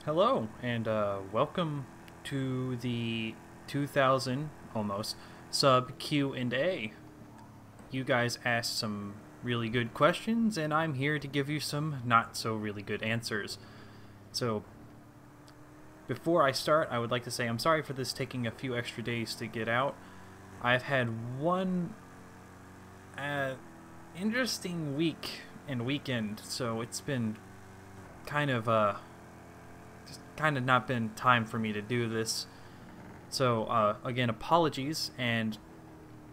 Hello, and welcome to the 2000 almost sub Q&A. You guys asked some really good questions, and I'm here to give you some not so really good answers. So, before I start, I would like to say I'm sorry for this taking a few extra days to get out. I've had one interesting week and weekend, so it's been kind of not been time for me to do this. So again, apologies, and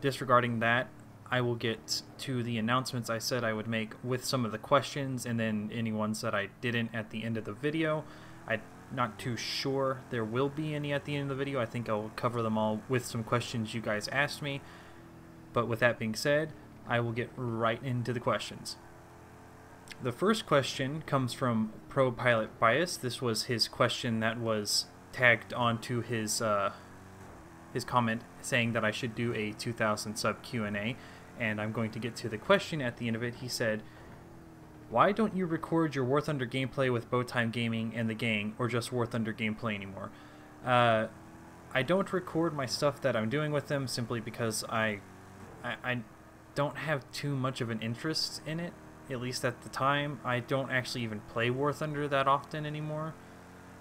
disregarding that, I will get to the announcements I said I would make with some of the questions, and then any ones that I didn't at the end of the video. I'm not too sure there will be any at the end of the video. I think I'll cover them all with some questions you guys asked me. But with that being said, I will get right into the questions. The first question comes from Pro Pilot Bias. This was his question that was tagged onto his comment saying that I should do a 2000 sub Q&A, and I'm going to get to the question at the end of it. He said, "Why don't you record your War Thunder gameplay with Bowtime Gaming and the gang, or just War Thunder gameplay anymore?" I don't record my stuff that I'm doing with them simply because I don't have too much of an interest in it. At least at the time. I don't actually even play War Thunder that often anymore.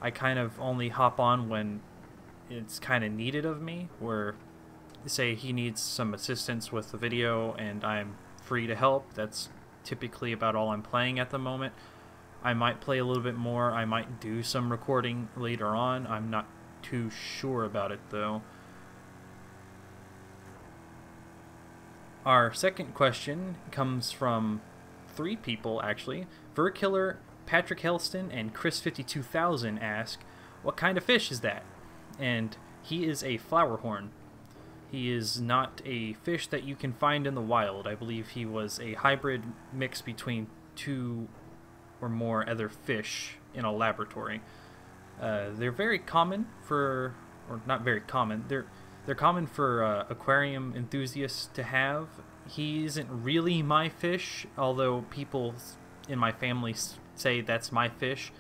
I kind of only hop on when it's kind of needed of me, where say he needs some assistance with the video and I'm free to help. That's typically about all I'm playing at the moment. I might play a little bit more. I might do some recording later on. I'm not too sure about it though. Our second question comes from three people, actually. Verkiller, Patrick Helston, and Chris52000 ask, "What kind of fish is that?" And he is a flowerhorn. He is not a fish that you can find in the wild. I believe he was a hybrid mix between two or more other fish in a laboratory. They're very common for, or not very common, they're common for aquarium enthusiasts to have. He isn't really my fish, although people in my family say that's my fish.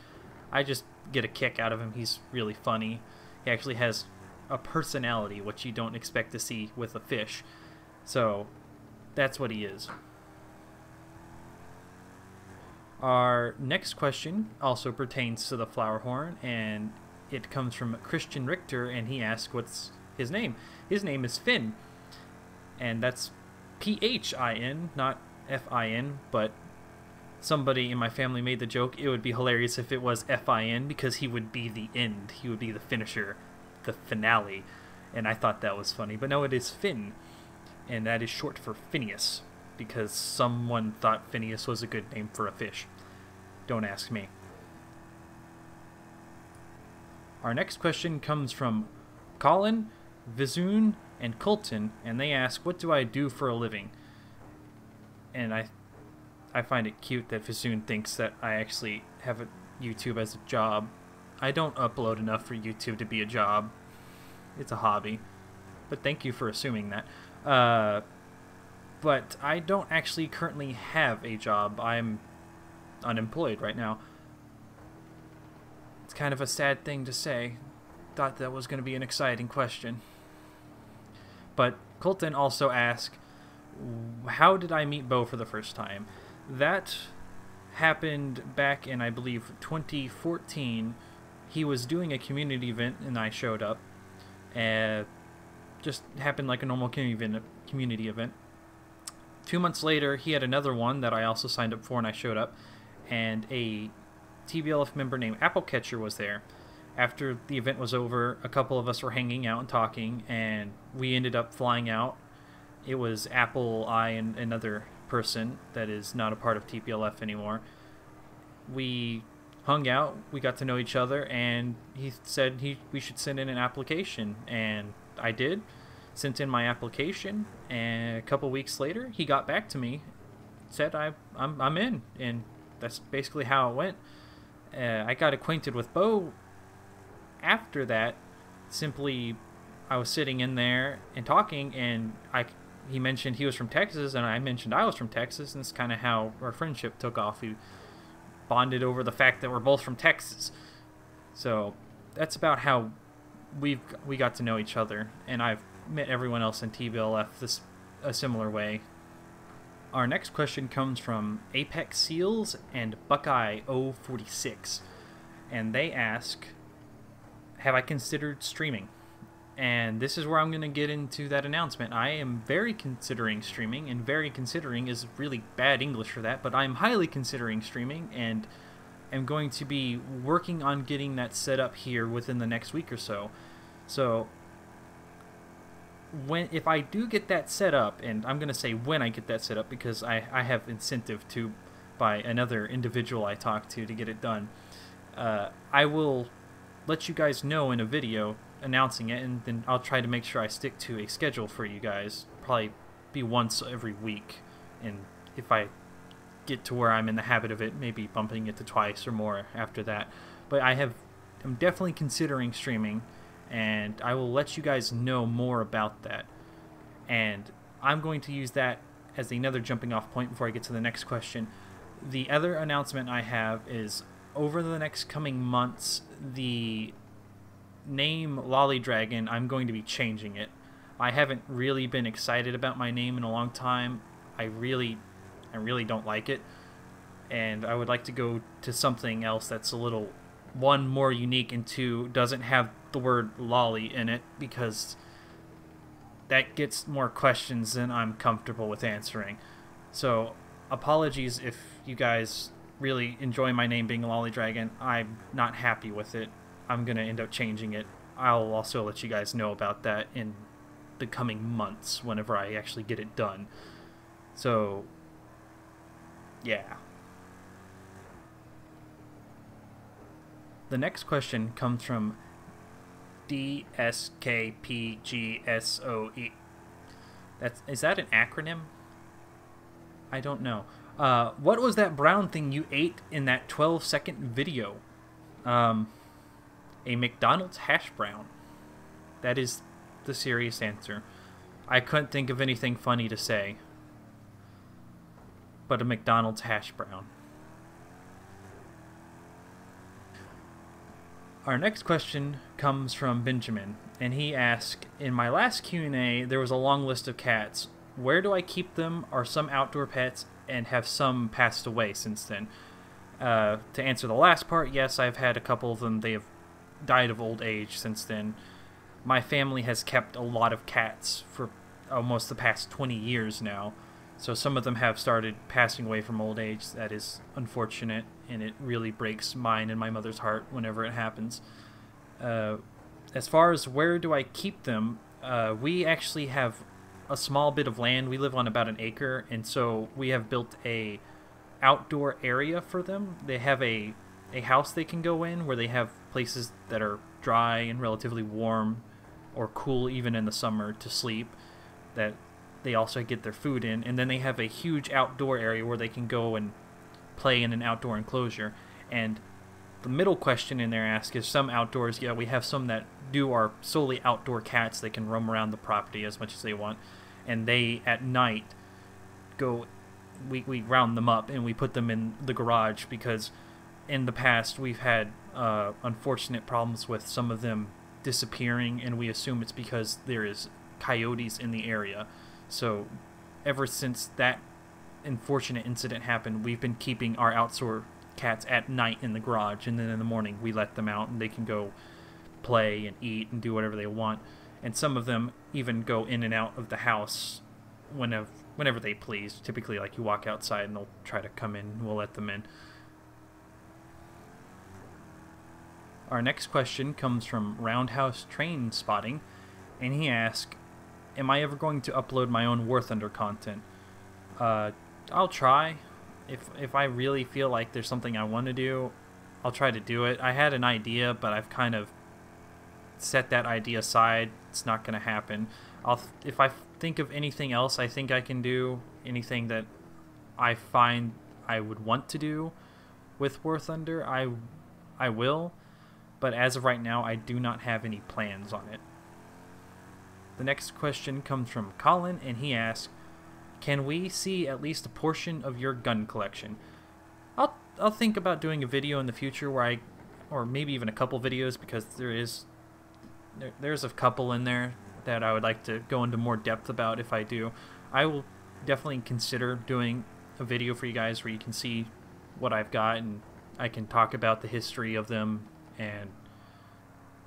I just get a kick out of him. He's really funny. He actually has a personality, which you don't expect to see with a fish. So that's what he is. Our next question also pertains to the flowerhorn, and it comes from Christian Richter, and he asks what's his name. His name is Finn, and that's Phin, not Fin, but somebody in my family made the joke it would be hilarious if it was Fin, because he would be the end. He would be the finisher, the finale, and I thought that was funny. But no, it is Finn, and that is short for Phineas, because someone thought Phineas was a good name for a fish. Don't ask me. Our next question comes from Colin, Vizoon, and Colton, and they ask, "What do I do for a living?" And I find it cute that Vizoon thinks that I actually have YouTube as a job. I don't upload enough for YouTube to be a job. It's a hobby. But thank you for assuming that. But I don't actually currently have a job. I'm unemployed right now. It's kind of a sad thing to say. Thought that was going to be an exciting question. But Colton also asked, "How did I meet Bo for the first time?" That happened back in, I believe, 2014. He was doing a community event and I showed up. Just happened like a normal community event. 2 months later, he had another one that I also signed up for and I showed up. And a TBLF member named Applecatcher was there. After the event was over, a couple of us were hanging out and talking, and we ended up flying out. It was Apple, I, and another person that is not a part of TPLF anymore. We hung out, we got to know each other, and he said we should send in an application, and I did. Sent in my application, and a couple weeks later, he got back to me, said I'm in, and that's basically how it went. I got acquainted with Bo after that. Simply, I was sitting in there and talking, and he mentioned he was from Texas, and I mentioned I was from Texas, and that's kind of how our friendship took off. We bonded over the fact that we're both from Texas. So that's about how we got to know each other, and I've met everyone else in TBLF a similar way. Our next question comes from Apex Seals and Buckeye 046, and they ask, have I considered streaming? And this is where I'm going to get into that announcement. I am very considering streaming, and very considering is really bad English for that, but I'm highly considering streaming, and am going to be working on getting that set up here within the next week or so. So if I do get that set up, and I'm going to say when I get that set up because I have incentive to by another individual I talked to get it done, I will let you guys know in a video announcing it, and then I'll try to make sure I stick to a schedule for you guys. Probably be once every week, and if I get to where I'm in the habit of it, maybe bumping it to twice or more after that. But I'm definitely considering streaming, and I will let you guys know more about that. And I'm going to use that as another jumping off point before I get to the next question. The other announcement I have is, over the next coming months, the name Lolly Dragon, I'm going to be changing it. I haven't really been excited about my name in a long time. I really don't like it, and I would like to go to something else that's a little, one, more unique, and two, doesn't have the word lolly in it, because that gets more questions than I'm comfortable with answering. So apologies if you guys really enjoy my name being Lolly Dragon. I'm not happy with it. I'm going to end up changing it. I'll also let you guys know about that in the coming months whenever I actually get it done. So yeah. The next question comes from DSKPGSOE. Is that an acronym? I don't know. What was that brown thing you ate in that 12-second video? A McDonald's hash brown. That is the serious answer. I couldn't think of anything funny to say, but a McDonald's hash brown. Our next question comes from Benjamin, and he asked, in my last Q&A, there was a long list of cats. Where do I keep them? Are some outdoor pets, and have some passed away since then? To answer the last part, yes, I've had a couple of them. They have died of old age since then. My family has kept a lot of cats for almost the past 20 years now. So some of them have started passing away from old age. That is unfortunate, and it really breaks mine and my mother's heart whenever it happens. As far as where do I keep them, we actually have a small bit of land. We live on about an acre, and so we have built a outdoor area for them. They have a house they can go in where they have places that are dry and relatively warm or cool even in the summer to sleep, that they also get their food in, and then they have a huge outdoor area where they can go and play in an outdoor enclosure. And the middle question in there asked is some outdoors. Yeah, we have some that are solely outdoor cats. They can roam around the property as much as they want, and they at night go, we round them up and we put them in the garage, because in the past we've had unfortunate problems with some of them disappearing, and we assume it's because there is coyotes in the area. So ever since that unfortunate incident happened, we've been keeping our outdoor cats at night in the garage, and then in the morning we let them out and they can go play and eat and do whatever they want. And some of them even go in and out of the house whenever they please. Typically, like, you walk outside and they'll try to come in and we'll let them in. Our next question comes from Roundhouse Train Spotting, and he asks, am I ever going to upload my own War Thunder content? I'll try. If I really feel like there's something I want to do, I'll try to do it. I had an idea, but I've kind of set that idea aside. It's not going to happen. If I think of anything else I think I can do, anything that I find I would want to do with War Thunder, I will. But as of right now, I do not have any plans on it. The next question comes from Colin, and he asks, can we see at least a portion of your gun collection? I'll think about doing a video in the future where or maybe even a couple videos, because there's a couple in there that I would like to go into more depth about. If I do, I will definitely consider doing a video for you guys where you can see what I've got, and I can talk about the history of them and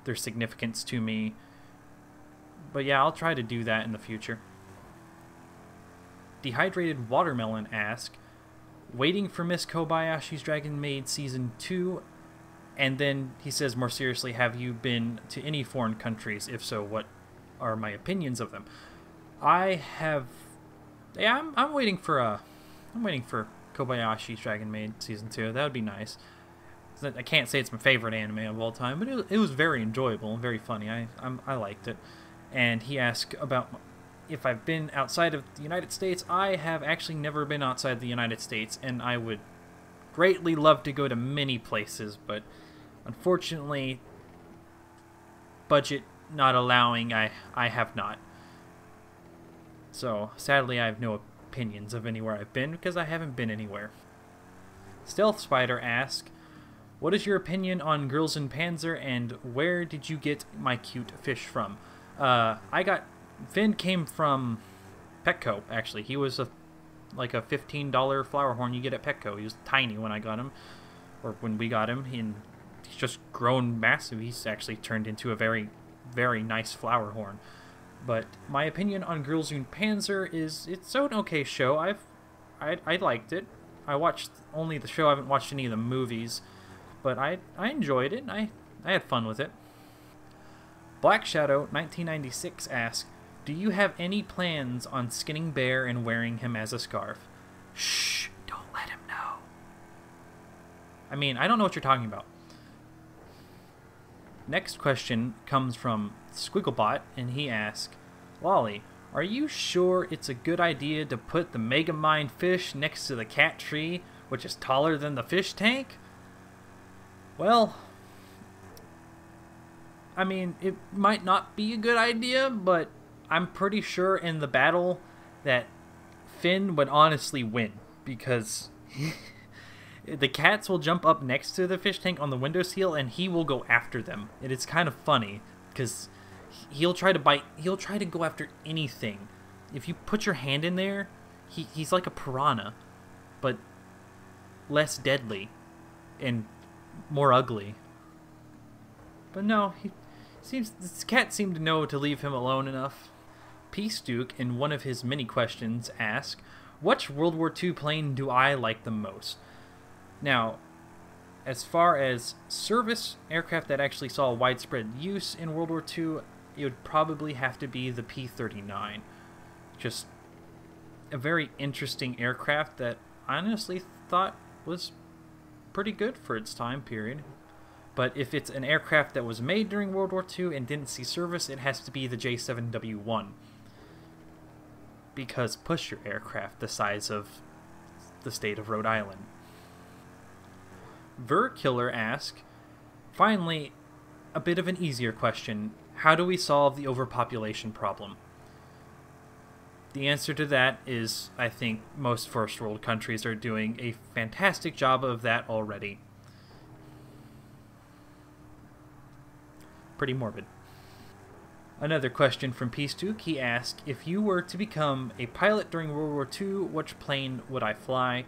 their significance to me. But yeah, I'll try to do that in the future. Dehydrated Watermelon asks, waiting for Miss Kobayashi's Dragon Maid Season 2, and then he says more seriously, have you been to any foreign countries? If so, what are my opinions of them? I have... Yeah, I'm waiting for Kobayashi's Dragon Maid Season 2. That would be nice. I can't say it's my favorite anime of all time, but it was very enjoyable and very funny. I liked it. And he asked about if I've been outside of the United States. I have actually never been outside the United States, and I would greatly love to go to many places, but unfortunately, budget not allowing, I have not. So, sadly, I have no opinions of anywhere I've been, because I haven't been anywhere. Stealth Spider asks, what is your opinion on Girls in Panzer, and where did you get my cute fish from? Finn came from Petco, actually. He was like a $15 flower horn you get at Petco. He was tiny when I got him, or when we got him, and he's just grown massive. He's actually turned into a very, very nice flower horn. But my opinion on Girls in Panzer is it's an okay show. I liked it. I watched only the show. I haven't watched any of the movies, but I enjoyed it. I had fun with it. Black Shadow 1996 asks, do you have any plans on skinning Bear and wearing him as a scarf? Shh, don't let him know. I mean, I don't know what you're talking about. Next question comes from Squigglebot, and he asks, Lolly, are you sure it's a good idea to put the Megamind fish next to the cat tree, which is taller than the fish tank? Well, I mean, it might not be a good idea, but I'm pretty sure in the battle that Finn would honestly win, because the cats will jump up next to the fish tank on the windowsill and he will go after them. And it's kind of funny because he'll try to bite, he'll try to go after anything. If you put your hand in there, he's like a piranha, but less deadly and more ugly. But no, this cat seemed to know to leave him alone enough. Peace Duke, in one of his many questions, asked, which World War II plane do I like the most? Now, as far as service aircraft that actually saw widespread use in World War II, it would probably have to be the P-39. Just a very interesting aircraft that I honestly thought was pretty good for its time period. But if it's an aircraft that was made during World War II and didn't see service, it has to be the J-7W1. Because push your aircraft the size of the state of Rhode Island. Verkiller asks, finally, a bit of an easier question. How do we solve the overpopulation problem? The answer to that is, I think most first world countries are doing a fantastic job of that already. Pretty morbid. Another question from Peace Duke. He asked, if you were to become a pilot during World War II, which plane would I fly?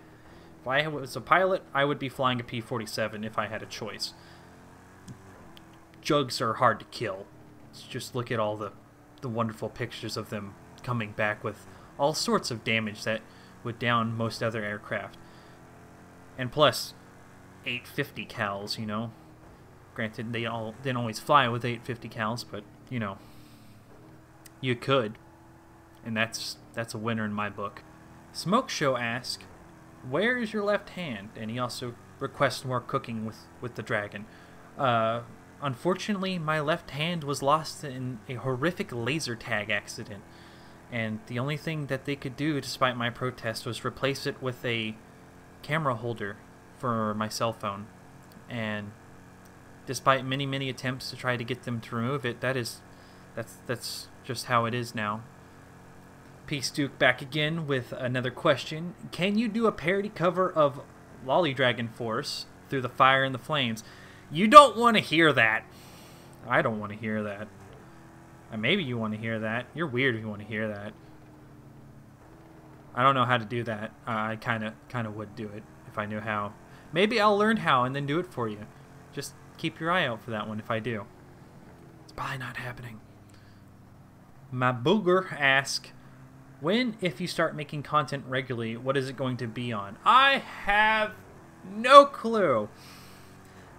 If I was a pilot, I would be flying a P-47 if I had a choice. Jugs are hard to kill. Just look at all the wonderful pictures of them coming back with all sorts of damage that would down most other aircraft. And plus, 850 cals, you know. Granted, they all didn't always fly with 850 cals, but, you know, you could. And that's a winner in my book. Smoke Show asks, where is your left hand? And he also requests more cooking with the dragon. Unfortunately, my left hand was lost in a horrific laser tag accident. And the only thing that they could do, despite my protest, was replace it with a camera holder for my cell phone. And despite many, many attempts to try to get them to remove it, that's just how it is now. Peace Duke back again with another question. Can you do a parody cover of Lolly Dragon Force, Through the Fire and the Flames? You don't want to hear that. I don't want to hear that. Maybe you want to hear that. You're weird if you want to hear that. I don't know how to do that. I kind of would do it if I knew how. Maybe I'll learn how and then do it for you. Just keep your eye out for that one if I do. It's probably not happening. My booger asks, when, if you start making content regularly, what is it going to be on? I have no clue.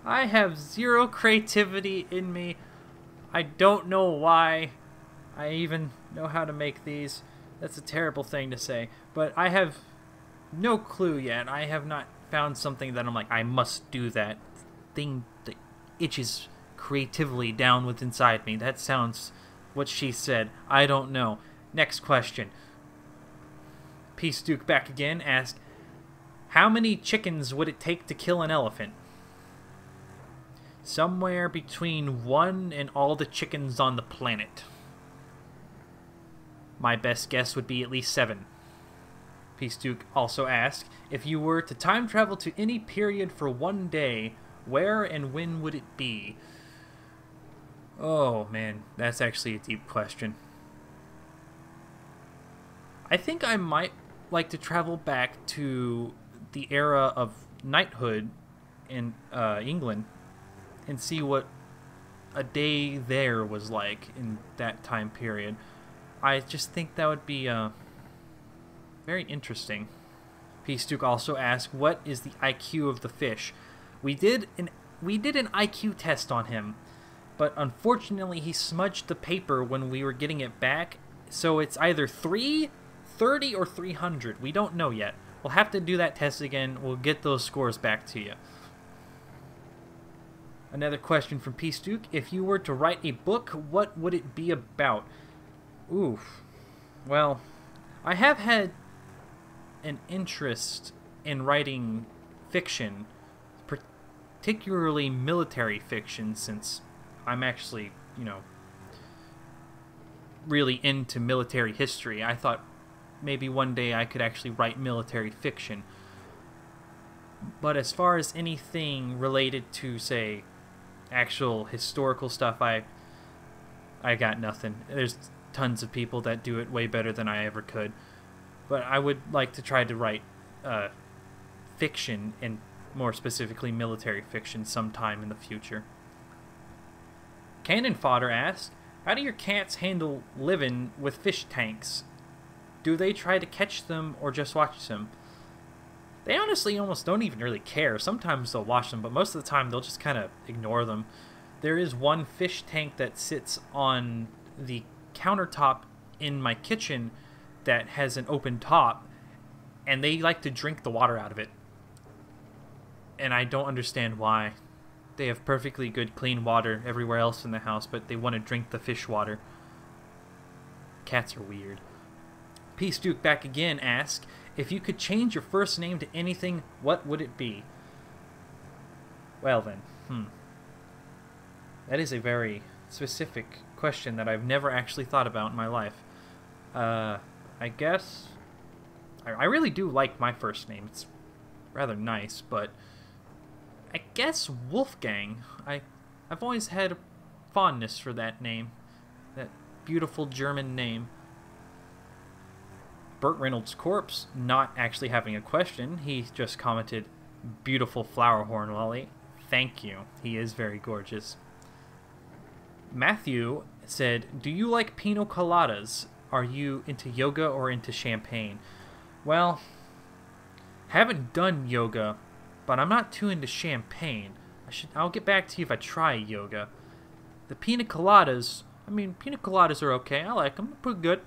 I have zero creativity in me. I don't know why I even know how to make these. That's a terrible thing to say. But I have no clue yet. I have not found something that I'm like, I must do that thing that itches creatively down within inside me. That sounds what she said. I don't know. Next question. Peace Duke back again asks, how many chickens would it take to kill an elephant? Somewhere between 1 and all the chickens on the planet. My best guess would be at least 7. Peace Duke also asks, if you were to time travel to any period for one day, where and when would it be? Oh man, that's actually a deep question. I think I might like to travel back to the era of knighthood in England and see what a day there was like in that time period. I just think that would be very interesting. Peace Duke also asked, what is the IQ of the fish? We did an IQ test on him, but unfortunately he smudged the paper when we were getting it back, so it's either 330 or 300. We don't know yet. We'll have to do that test again. We'll get those scores back to you. Another question from Peace Duke. If you were to write a book, what would it be about? Oof. Well, I have had an interest in writing fiction, particularly military fiction, since I'm actually, really into military history. I thought maybe one day I could actually write military fiction. But as far as anything related to, say, actual historical stuff, I got nothing. There's tons of people that do it way better than I ever could. But I would like to try to write fiction, and more specifically military fiction, sometime in the future. Cannon Fodder asks, how do your cats handle living with fish tanks? Do they try to catch them or just watch them? They honestly almost don't even really care. Sometimes they'll watch them, but most of the time they'll just kind of ignore them. There is one fish tank that sits on the countertop in my kitchen that has an open top, and they like to drink the water out of it. And I don't understand why. They have perfectly good clean water everywhere else in the house, but they want to drink the fish water. Cats are weird. Peace Duke back again asks, if you could change your first name to anything, what would it be? Well then, that is a very specific question that I've never actually thought about in my life. I guess I really do like my first name. It's rather nice, but I guess Wolfgang. I've always had a fondness for that name. That beautiful German name. Burt Reynolds' Corpse, not actually having a question, he just commented, beautiful flower horn, Lolly. Thank you. He is very gorgeous. Matthew said, do you like pina coladas? Are you into yoga or into champagne? Well, haven't done yoga, but I'm not too into champagne. I'll get back to you if I try yoga. The pina coladas, pina coladas are okay. I like them. They're pretty good.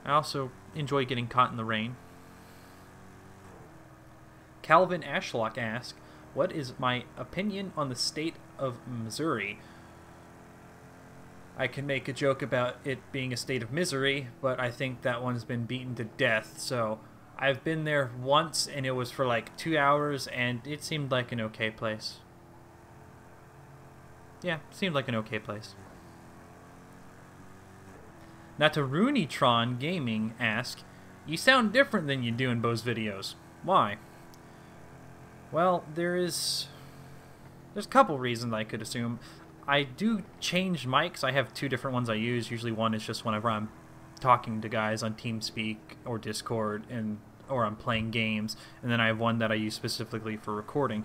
I also enjoy getting caught in the rain. Calvin Ashlock asks, what is my opinion on the state of Missouri? I can make a joke about it being a state of misery, but I think that one's been beaten to death. So I've been there once, and it was for like 2 hours, and it seemed like an okay place. Yeah, seemed like an okay place. Natarunitron Gaming asks, you sound different than you do in Bo's videos. Why? Well, there is There's a couple reasons I could assume. I do change mics. I have two different ones I use. Usually one is just whenever I'm talking to guys on TeamSpeak or Discord, or I'm playing games, and then I have one that I use specifically for recording.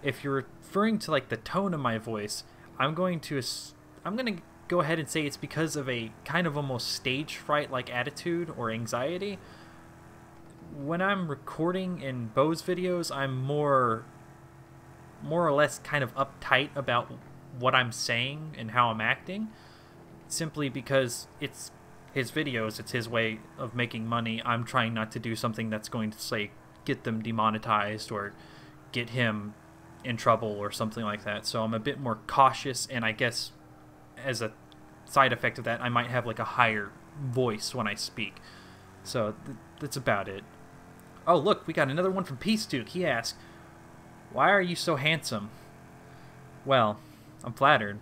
If you're referring to like the tone of my voice, I'm going to go ahead and say it's because of a kind of almost stage fright like attitude or anxiety. When I'm recording in Bo's videos, I'm more or less kind of uptight about what I'm saying and how I'm acting, simply because it's his videos, it's his way of making money. I'm trying not to do something that's going to, say, get them demonetized or get him in trouble or something like that. So I'm a bit more cautious, and I guess as a side effect of that, I might have like a higher voice when I speak. So that's about it. Oh, look, we got another one from Peace Duke. He asked, "Why are you so handsome?" Well, I'm flattered.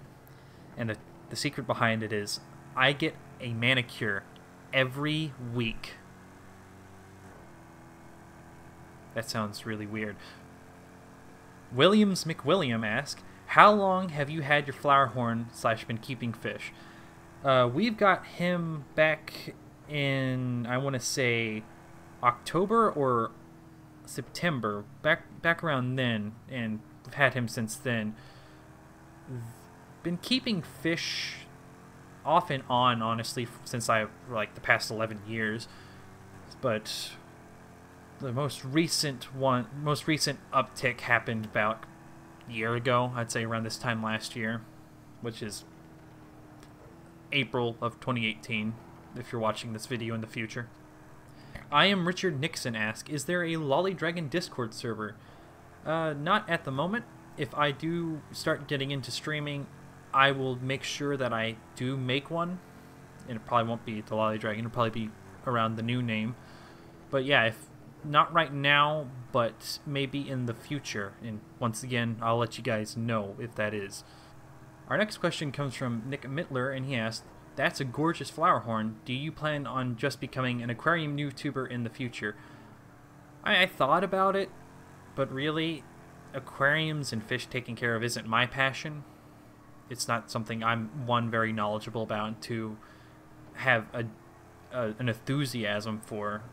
And the secret behind it is I get a manicure every week. That sounds really weird. Williams McWilliam asks, "How long have you had your flower horn / been keeping fish?" We've got him back in, I want to say, October or September, back around then, and we've had him since then. Been keeping fish off and on, honestly, since the past 11 years. But the most recent uptick happened about a year ago. I'd say around this time last year, which is April of 2018, if you're watching this video in the future. I am Richard Nixon asks, "Is there a Lolly Dragon Discord server?" Not at the moment. If I do start getting into streaming, I will make sure that I do make one. And it probably won't be the Lolly Dragon. It'll probably be around the new name. But yeah, if not right now, but maybe in the future. And once again, I'll let you guys know if that is. Our next question comes from Nick Mittler, and he asked, "That's a gorgeous flower horn. Do you plan on just becoming an aquarium YouTuber in the future?" I thought about it, but really, aquariums and fish taken care of isn't my passion. It's not something I'm, one, very knowledgeable about, and two, have an enthusiasm for.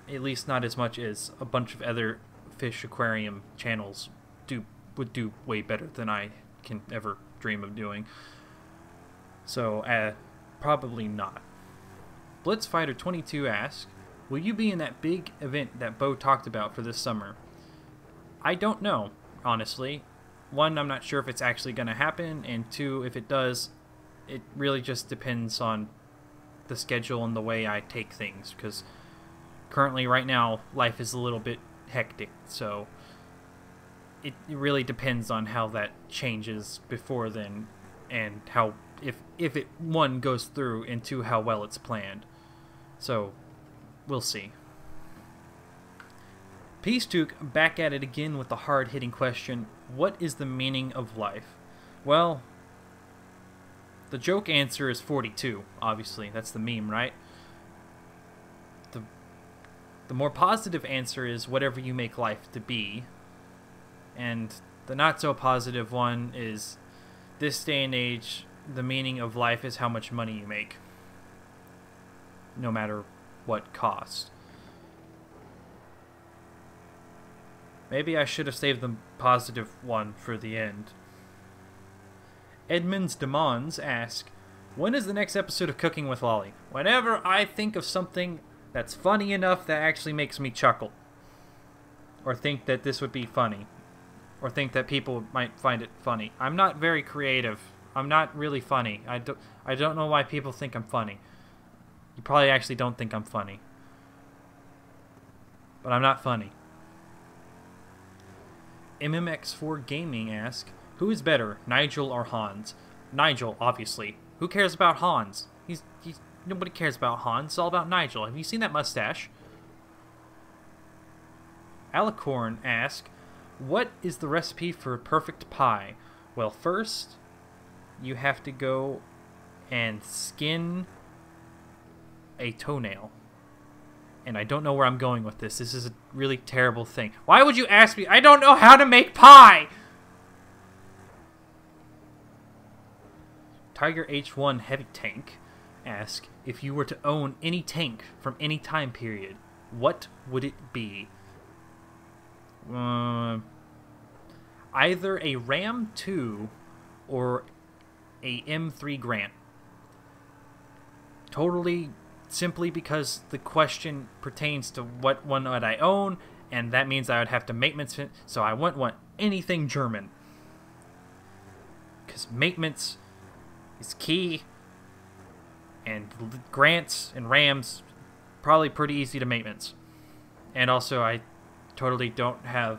At least not as much as a bunch of other fish aquarium channels would do way better than I can ever dream of doing. So, probably not. Blitzfighter22 asks, "Will you be in that big event that Bo talked about for this summer?" I don't know, honestly. One, I'm not sure if it's actually going to happen, and two, if it does, it really just depends on the schedule and the way I take things, because currently, right now, life is a little bit hectic, so it really depends on how that changes before then, and how, if it, one, goes through, and two, how well it's planned. So, we'll see. Peace Duke back at it again with the hard-hitting question, "What is the meaning of life?" Well, the joke answer is 42, obviously. That's the meme, right? The more positive answer is whatever you make life to be. And the not-so-positive one is, this day and age, the meaning of life is how much money you make, no matter what cost. Maybe I should have saved the positive one for the end. Edmonds Demons asks, "When is the next episode of Cooking with Lolly?" Whenever I think of something that's funny enough that actually makes me chuckle, or think that this would be funny, or think that people might find it funny. I'm not very creative. I'm not really funny. I don't know why people think I'm funny. You probably actually don't think I'm funny. But I'm not funny. MMX4 Gaming asks, "Who is better, Nigel or Hans?" Nigel, obviously. Who cares about Hans? Nobody cares about Hans. It's all about Nigel. Have you seen that mustache? Alicorn asks, "What is the recipe for a perfect pie?" Well, first, you have to go and skin a toenail. And I don't know where I'm going with this. This is a really terrible thing. Why would you ask me? I don't know how to make pie! Tiger H1 Heavy Tank asks, if you were to own any tank from any time period, what would it be? Either a Ram 2 or a M3 Grant. Totally simply because the question pertains to what one would I own, and that means I would have to maintenance it, so I wouldn't want anything German. Because maintenance is key, and Grants and Rams probably pretty easy to maintenance. And also, I totally don't have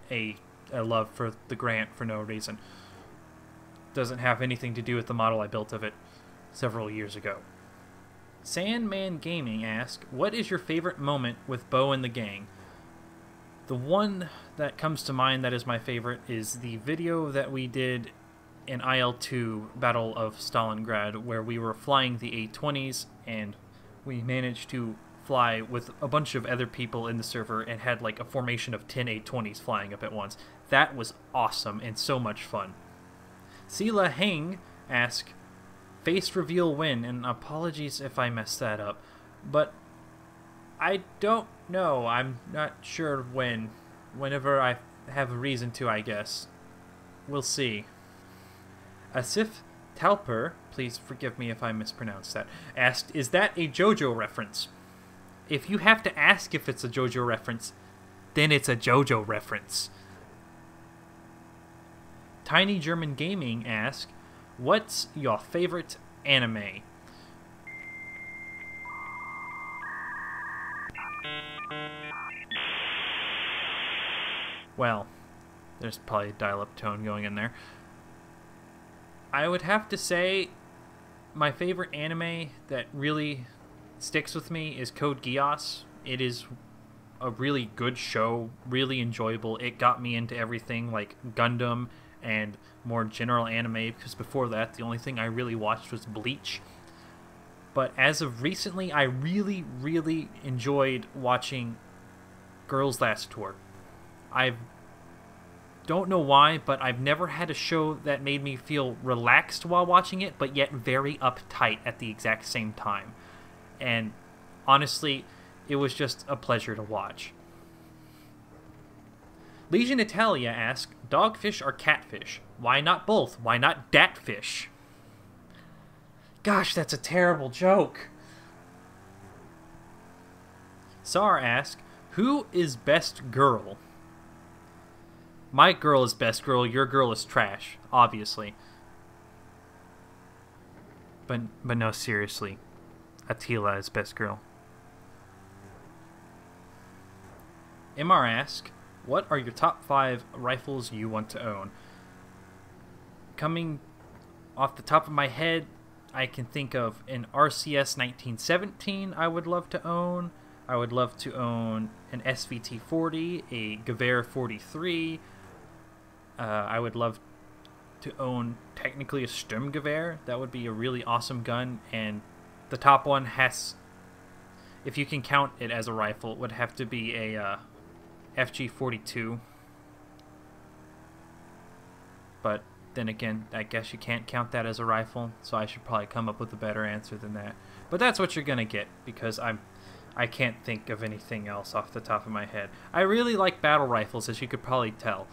a love for the Grant for no reason. Doesn't have anything to do with the model I built of it several years ago. Sandman Gaming asks, what is your favorite moment with Bo and the gang? The one that comes to mind that is my favorite is the video that we did in IL-2 Battle of Stalingrad, where we were flying the A-20s and we managed to fly with a bunch of other people in the server and had like a formation of 10 A-20s flying up at once. That was awesome and so much fun. Sila Heng asks, face reveal when, and apologies if I messed that up, but I don't know. I'm not sure when. Whenever I have a reason to, I guess. We'll see. Asif Talper, please forgive me if I mispronounced that, asked, is that a JoJo reference? If you have to ask if it's a JoJo reference, then it's a JoJo reference. Tiny German Gaming asks, what's your favorite anime? Well, there's probably a dial-up tone going in there. I would have to say my favorite anime that really sticks with me is Code Geass. It is a really good show, really enjoyable. It got me into everything like Gundam and more general anime, because before that the only thing I really watched was Bleach. But as of recently, I really, really enjoyed watching Girls Last Tour. I don't know why, but I've never had a show that made me feel relaxed while watching it, but yet very uptight at the exact same time. And honestly, it was just a pleasure to watch. Legion Italia asks, dogfish or catfish? Why not both? Why not datfish? Gosh, that's a terrible joke. Sar asks, who is best girl? My girl is best girl, your girl is trash, obviously. But no, seriously. Attila is best girl. MR asks, what are your top 5 rifles you want to own? Coming off the top of my head, I can think of an RCS 1917 I would love to own. I would love to own an SVT-40, a Gewehr 43. I would love to own technically a Sturmgewehr. That would be a really awesome gun, and the top one has, if you can count it as a rifle, would have to be a FG-42. But then again, I guess you can't count that as a rifle, so I should probably come up with a better answer than that. But that's what you're gonna get, because I can't think of anything else off the top of my head. I really like battle rifles, as you could probably tell.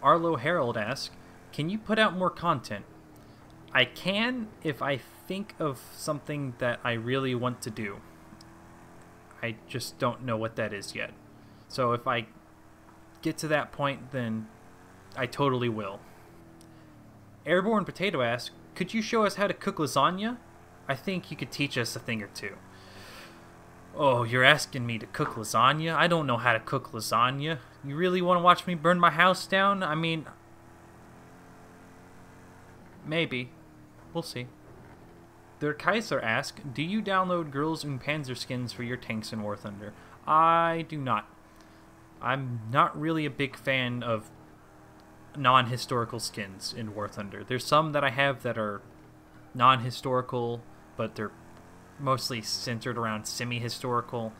Arlo Harold asks, can you put out more content? I can if I think of something that I really want to do. I just don't know what that is yet. So if I get to that point, then I totally will. Airborne Potato asks, could you show us how to cook lasagna? I think you could teach us a thing or two. Oh, you're asking me to cook lasagna? I don't know how to cook lasagna. You really want to watch me burn my house down? I mean, maybe. We'll see. Der Kaiser asks, do you download Girls und Panzer skins for your tanks in War Thunder? I do not. I'm not really a big fan of non-historical skins in War Thunder. There's some that I have that are non-historical, but they're mostly centered around semi-historical.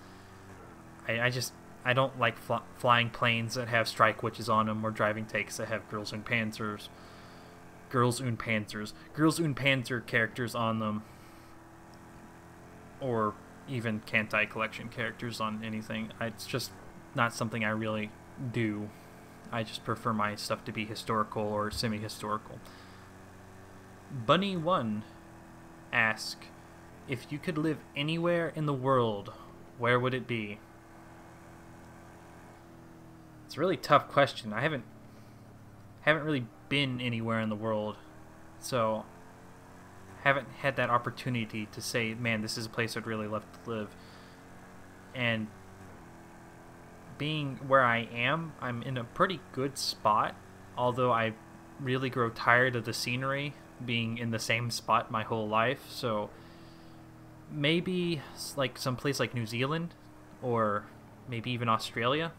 I don't like flying planes that have strike witches on them, or driving tanks that have Girls and Panzers, Girls und Panzers. Girls und Panzer characters on them. Or even QnA collection characters on anything. It's just not something I really do. I just prefer my stuff to be historical or semi-historical. Bunny1 asks, if you could live anywhere in the world, where would it be? It's a really tough question. I haven't really been anywhere in the world, so haven't had that opportunity to say, man, this is a place I'd really love to live. And being where I am, I'm in a pretty good spot, although I really grow tired of the scenery being in the same spot my whole life. So maybe like some place like New Zealand or maybe even Australia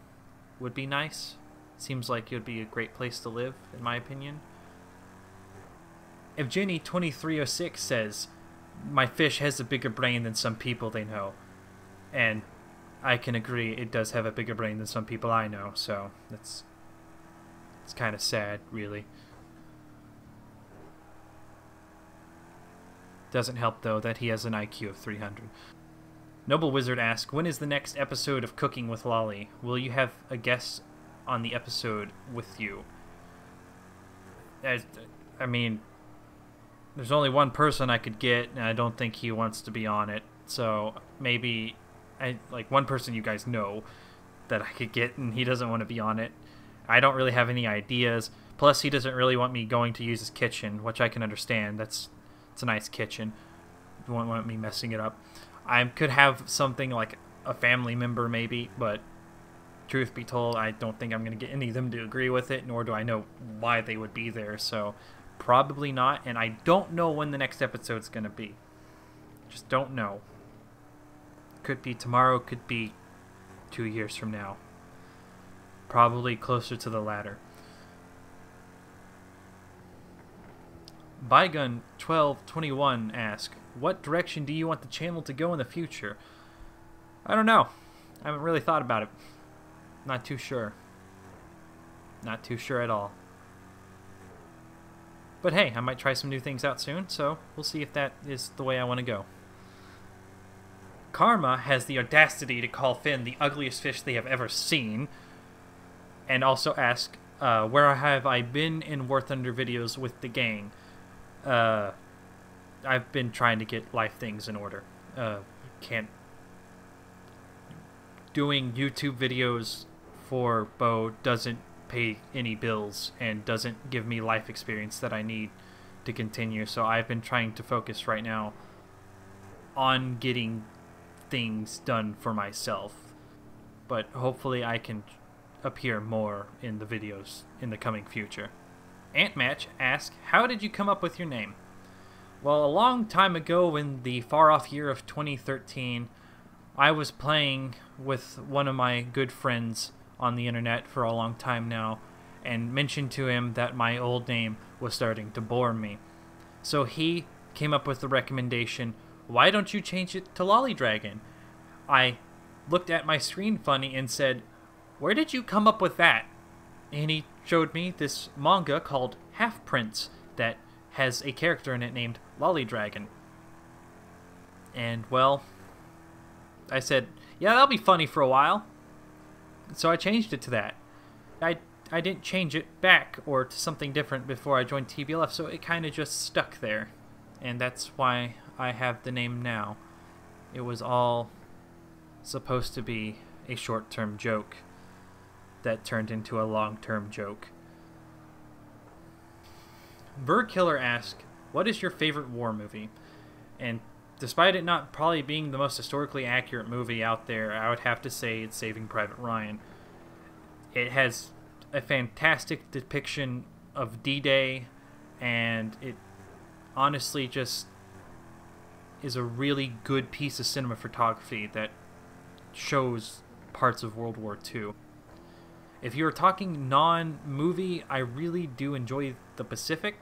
would be nice. Seems like it would be a great place to live, in my opinion. Evgeny2306 says, my fish has a bigger brain than some people they know. And I can agree, it does have a bigger brain than some people I know, so it's kind of sad, really. Doesn't help, though, that he has an IQ of 300. Noble Wizard asks, when is the next episode of Cooking with Lolly? Will you have a guest on the episode with you? I mean, there's only one person I could get, and I don't think he wants to be on it. So maybe, like one person you guys know that I could get, and he doesn't want to be on it. I don't really have any ideas. Plus, he doesn't really want me going to use his kitchen, which I can understand. It's a nice kitchen. He won't want me messing it up. I could have something like a family member maybe, but truth be told, I don't think I'm going to get any of them to agree with it, nor do I know why they would be there. So probably not, and I don't know when the next episode's going to be. Just don't know. Could be tomorrow, could be 2 years from now. Probably closer to the latter. Bygun1221 asks, what direction do you want the channel to go in the future? I don't know. I haven't really thought about it. Not too sure. Not too sure at all. But hey, I might try some new things out soon, so we'll see if that is the way I want to go. Karma has the audacity to call Finn the ugliest fish they have ever seen, and also ask, where have I been in War Thunder videos with the gang? I've been trying to get life things in order. Doing YouTube videos for Bo doesn't pay any bills and doesn't give me life experience that I need to continue. So I've been trying to focus right now on getting things done for myself. But hopefully I can appear more in the videos in the coming future. Antmatch asks, how did you come up with your name? Well, a long time ago in the far-off year of 2013, I was playing with one of my good friends on the internet for a long time now, and mentioned to him that my old name was starting to bore me. So he came up with the recommendation, why don't you change it to Lolly Dragon? I looked at my screen funny and said, where did you come up with that? And he showed me this manga called Half Prince that has a character in it named Lolly Dragon. And, well, I said, yeah, that'll be funny for a while. So I changed it to that. I didn't change it back or to something different before I joined TBLF, so it kind of just stuck there. And that's why I have the name now. It was all supposed to be a short-term joke that turned into a long-term joke. Birdkiller asks, what is your favorite war movie? And despite it not probably being the most historically accurate movie out there, I would have to say it's Saving Private Ryan. It has a fantastic depiction of D-Day, and it honestly just is a really good piece of cinema photography that shows parts of World War II. If you're talking non-movie, I really do enjoy the Pacific.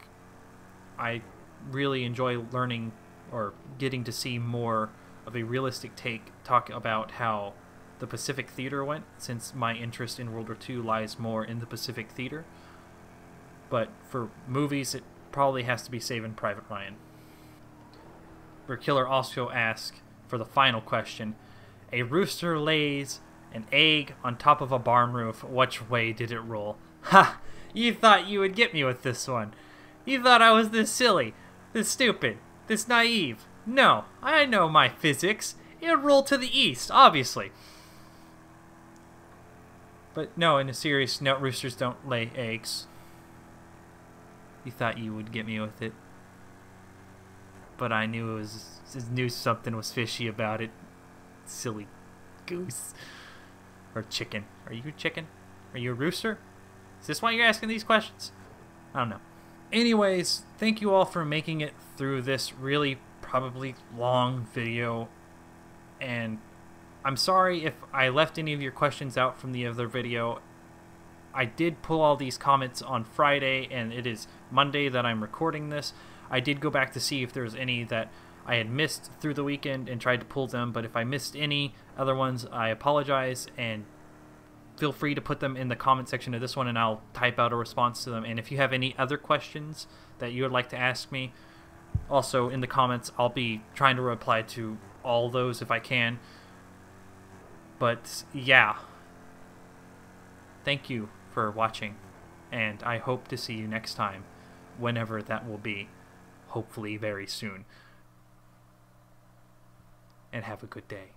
I really enjoy learning or getting to see more of a realistic talk about how the Pacific Theater went, since my interest in World War II lies more in the Pacific Theater. But for movies, it probably has to be Saving Private Ryan. Killer also asks, for the final question, a rooster lays an egg on top of a barn roof. Which way did it roll? Ha! You thought you would get me with this one. You thought I was this silly, this stupid, this naive. No, I know my physics. It would roll to the east, obviously. But no, in a serious note, roosters don't lay eggs. You thought you would get me with it. But I knew knew something was fishy about it. Silly goose. Or chicken. Are you a chicken? Are you a rooster? Is this why you're asking these questions? I don't know. Anyways, thank you all for making it through this really probably long video. And I'm sorry if I left any of your questions out from the other video. I did pull all these comments on Friday, and it is Monday that I'm recording this. I did go back to see if there's any that I had missed through the weekend and tried to pull them, but if I missed any other ones, I apologize, and feel free to put them in the comment section of this one, and I'll type out a response to them. And if you have any other questions that you would like to ask me, also in the comments, I'll be trying to reply to all those if I can. But yeah, thank you for watching, and I hope to see you next time, whenever that will be. Hopefully very soon. And have a good day.